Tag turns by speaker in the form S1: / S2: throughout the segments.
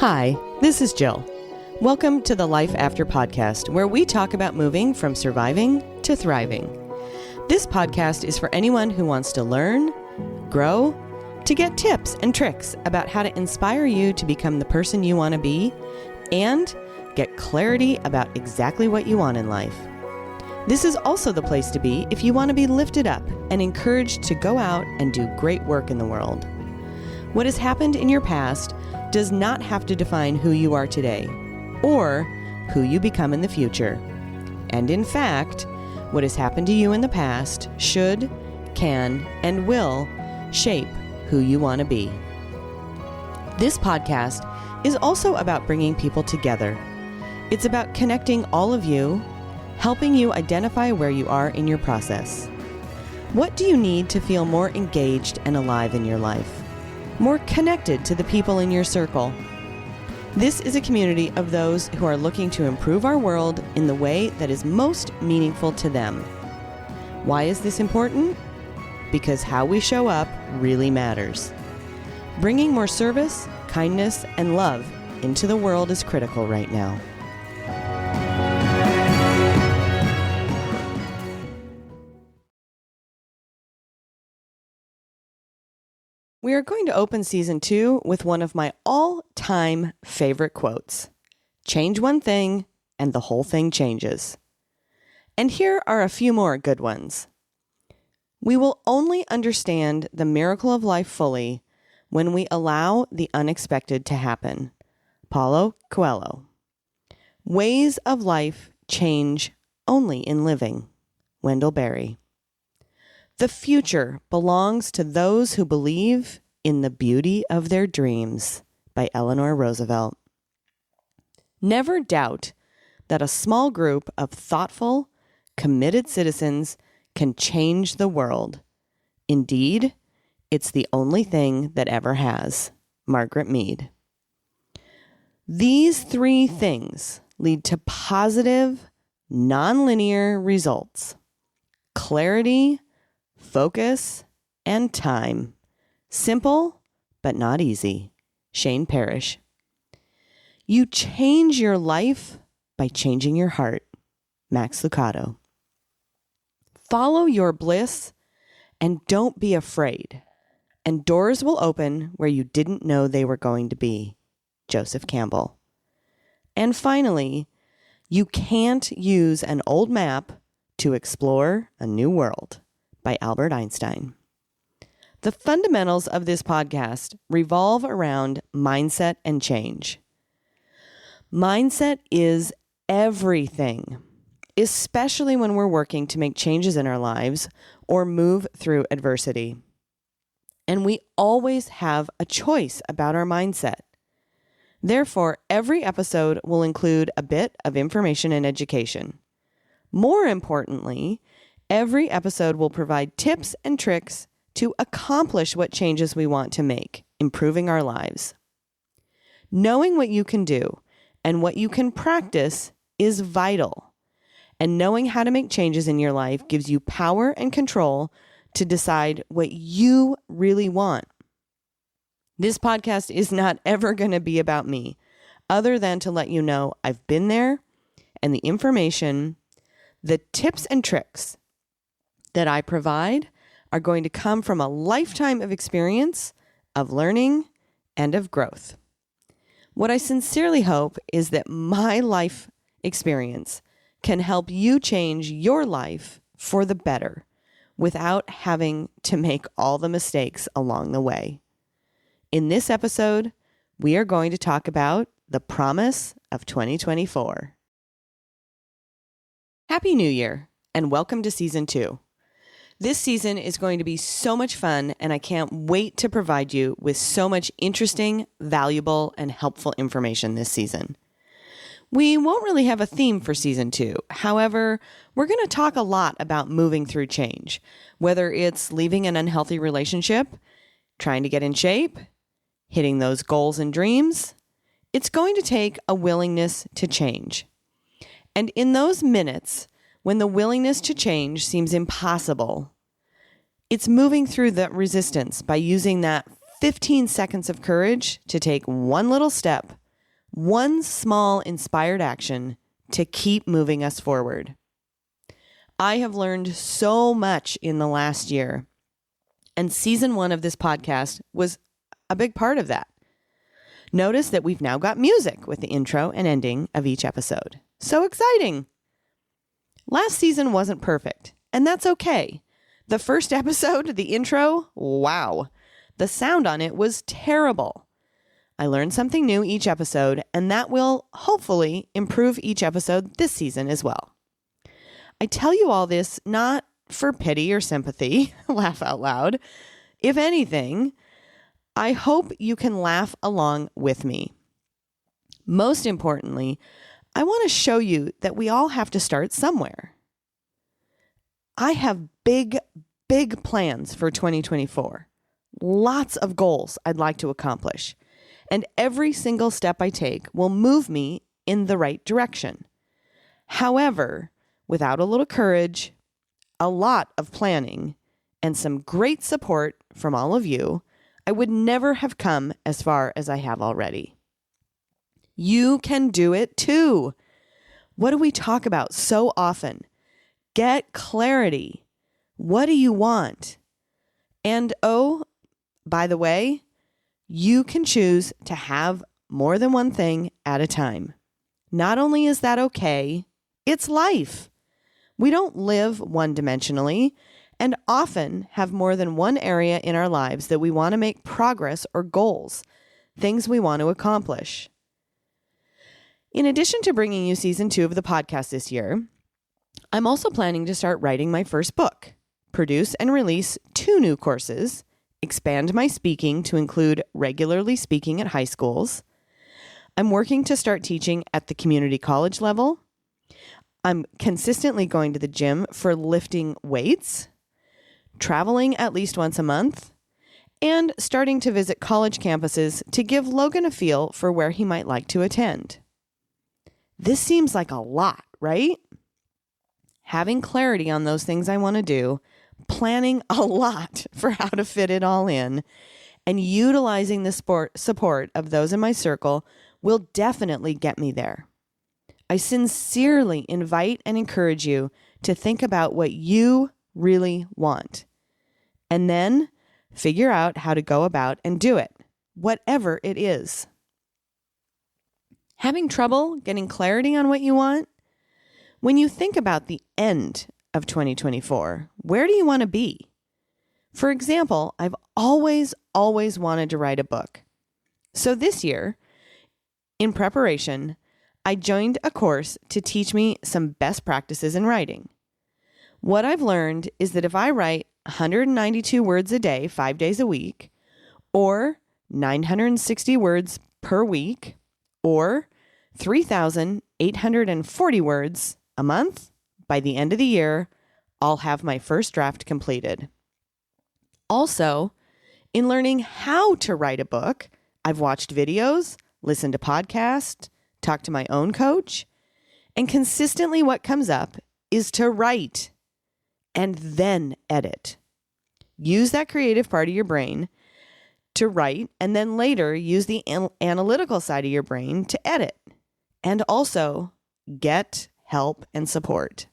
S1: Hi, this is Jill. Welcome to the Life After podcast, where we talk about moving from surviving to thriving. This podcast is for anyone who wants to learn, grow, to get tips and tricks about how to inspire you to become the person you want to be, and get clarity about exactly what you want in life. This is also the place to be if you want to be lifted up and encouraged to go out and do great work in the world. What has happened in your past does not have to define who you are today or who you become in the future. And in fact, what has happened to you in the past should, can, and will shape who you want to be. This podcast is also about bringing people together. It's about connecting all of you, helping you identify where you are in your process. What do you need to feel more engaged and alive in your life? More connected to the people in your circle? This is a community of those who are looking to improve our world in the way that is most meaningful to them. Why is this important? Because how we show up really matters. Bringing more service, kindness, and love into the world is critical right now. We are going to open season 2 with one of my all-time favorite quotes. Change one thing and the whole thing changes. And here are a few more good ones. We will only understand the miracle of life fully when we allow the unexpected to happen. Paulo Coelho. Ways of life change only in living. Wendell Berry. The future belongs to those who believe in the beauty of their dreams, by Eleanor Roosevelt. Never doubt that a small group of thoughtful, committed citizens can change the world. Indeed, it's the only thing that ever has. Margaret Mead. These 3 things lead to positive, nonlinear results: clarity, focus, and time. Simple, but not easy. Parrish. You change your life by changing your heart. Lucado. Follow your bliss and don't be afraid, and doors will open where you didn't know they were going to be. Campbell. And finally, you can't use an old map to explore a new world, by Albert Einstein. The fundamentals of this podcast revolve around mindset and change. Mindset is everything, especially when we're working to make changes in our lives or move through adversity. And we always have a choice about our mindset. Therefore, every episode will include a bit of information and education. More importantly, every episode will provide tips and tricks to accomplish what changes we want to make, improving our lives. Knowing what you can do and what you can practice is vital. And knowing how to make changes in your life gives you power and control to decide what you really want. This podcast is not ever going to be about me, other than to let you know I've been there, and the information, the tips and tricks that I provide are going to come from a lifetime of experience, of learning, and of growth. What I sincerely hope is that my life experience can help you change your life for the better without having to make all the mistakes along the way. In this episode, we are going to talk about the promise of 2024. Happy New Year, and welcome to Season 2. This season is going to be so much fun, and I can't wait to provide you with so much interesting, valuable, and helpful information this season. We won't really have a theme for Season 2. However, we're going to talk a lot about moving through change, whether it's leaving an unhealthy relationship, trying to get in shape, hitting those goals and dreams. It's going to take a willingness to change. And in those minutes, when the willingness to change seems impossible, it's moving through that resistance by using that 15 seconds of courage to take one little step One small inspired action to keep moving us forward. I have learned so much in the last year, and season 1 of this podcast was a big part of that. Notice that we've now got music with the intro and ending of each episode. So exciting! Last season wasn't perfect, and that's okay. The first episode, the intro, wow. The sound on it was terrible. I learned something new each episode, and that will hopefully improve each episode this season as well. I tell you all this not for pity or sympathy, laugh out loud. If anything, I hope you can laugh along with me. Most importantly, I want to show you that we all have to start somewhere. I have big plans for 2024. Lots of goals I'd like to accomplish. And every single step I take will move me in the right direction. However, without a little courage, a lot of planning, and some great support from all of you, I would never have come as far as I have already. You can do it too. What do we talk about so often? Get clarity. What do you want? And oh, by the way, you can choose to have more than one thing at a time. Not only is that okay, it's life. We don't live one-dimensionally and often have more than one area in our lives that we want to make progress or goals, things we want to accomplish. In addition to bringing you season 2 of the podcast this year, I'm also planning to start writing my first book, produce and release 2 new courses, expand my speaking to include regularly speaking at high schools. I'm working to start teaching at the community college level. I'm consistently going to the gym for lifting weights, traveling at least once a month, and starting to visit college campuses to give Logan a feel for where he might like to attend. This seems like a lot, right? Having clarity on those things I want to do, planning a lot for how to fit it all in, and utilizing the support of those in my circle will definitely get me there. I sincerely invite and encourage you to think about what you really want, and then figure out how to go about and do it, whatever it is. Having trouble getting clarity on what you want? When you think about the end of 2024, where do you want to be? For example, I've always wanted to write a book. So this year, in preparation, I joined a course to teach me some best practices in writing. What I've learned is that if I write 192 words a day, 5 days a week, or 960 words per week, or 3,840 words a month, by the end of the year, I'll have my first draft completed. Also, in learning how to write a book, I've watched videos, listened to podcasts, talked to my own coach, and consistently what comes up is to write and then edit. Use that creative part of your brain to write, and then later use the analytical side of your brain to edit. And also get help and support.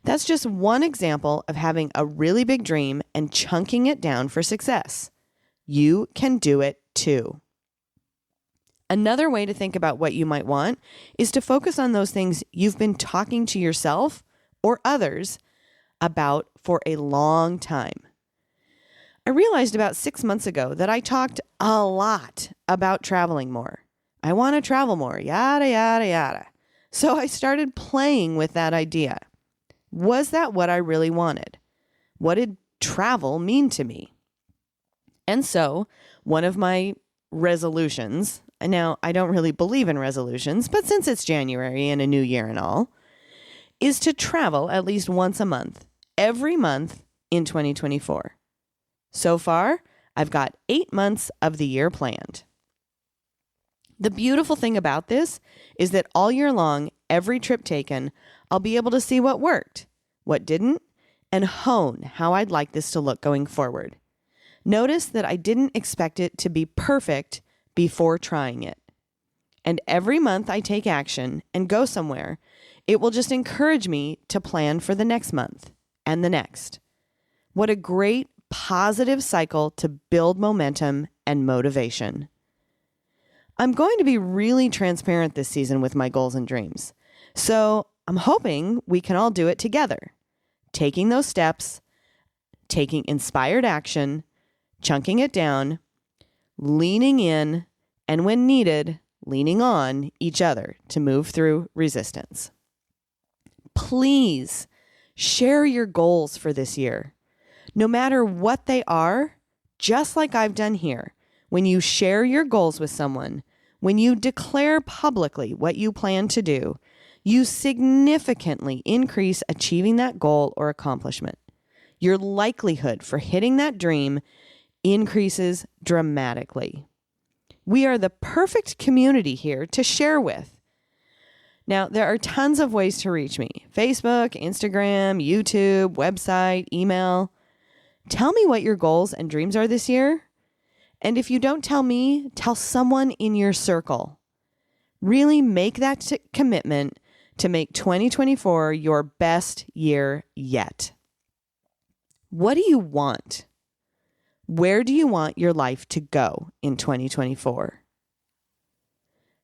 S1: That's just one example of having a really big dream and chunking it down for success. You can do it too. Another way to think about what you might want is to focus on those things you've been talking to yourself or others about for a long time. I realized about 6 months ago that I talked a lot about traveling more. I want to travel more, yada, yada, yada. So I started playing with that idea. Was that what I really wanted? What did travel mean to me? And so one of my resolutions, now I don't really believe in resolutions, but since it's January and a new year and all, is to travel at least once a month, every month in 2024. So far, I've got 8 months of the year planned. The beautiful thing about this is that all year long, every trip taken, I'll be able to see what worked, what didn't, and hone how I'd like this to look going forward. Notice that I didn't expect it to be perfect before trying it. And every month I take action and go somewhere, it will just encourage me to plan for the next month and the next. What a great positive cycle to build momentum and motivation. I'm going to be really transparent this season with my goals and dreams. So I'm hoping we can all do it together. Taking those steps, taking inspired action, chunking it down, leaning in, and when needed, leaning on each other to move through resistance. Please share your goals for this year. No matter what they are, just like I've done here, when you share your goals with someone, when you declare publicly what you plan to do, you significantly increase achieving that goal or accomplishment. Your likelihood for hitting that dream increases dramatically. We are the perfect community here to share with. Now, there are tons of ways to reach me: Facebook, Instagram, YouTube, website, email. Tell me what your goals and dreams are this year. And if you don't tell me, tell someone in your circle. Really make that commitment to make 2024 your best year yet. What do you want? Where do you want your life to go in 2024?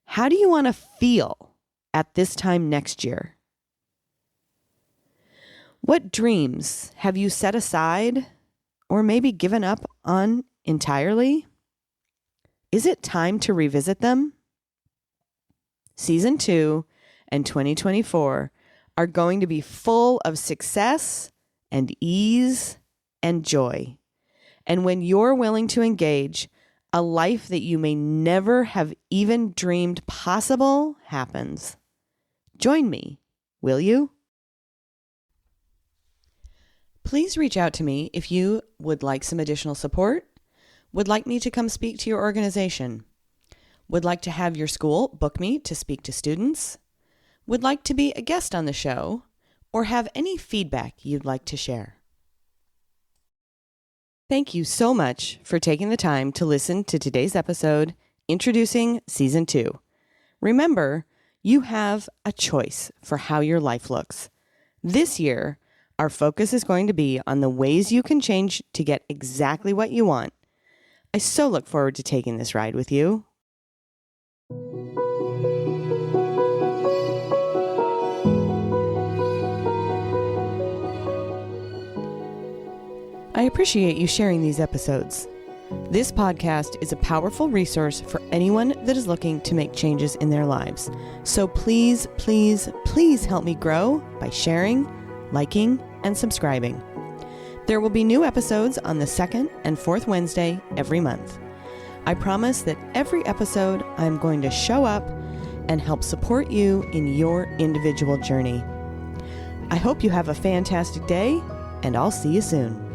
S1: How do you want to feel at this time next year? What dreams have you set aside or maybe given up on entirely? Is it time to revisit them? Season 2 and 2024 are going to be full of success and ease and joy. And when you're willing to engage, a life that you may never have even dreamed possible happens. Join me, will you? Please reach out to me if you would like some additional support, would like me to come speak to your organization, would like to have your school book me to speak to students, would like to be a guest on the show, or have any feedback you'd like to share. Thank you so much for taking the time to listen to today's episode, introducing Season 2. Remember, you have a choice for how your life looks. This year, our focus is going to be on the ways you can change to get exactly what you want. I so look forward to taking this ride with you. I appreciate you sharing these episodes. This podcast is a powerful resource for anyone that is looking to make changes in their lives. So please, please, please help me grow by sharing, liking, and subscribing. There will be new episodes on the second and fourth Wednesday every month. I promise that every episode I'm going to show up and help support you in your individual journey. I hope you have a fantastic day, and I'll see you soon.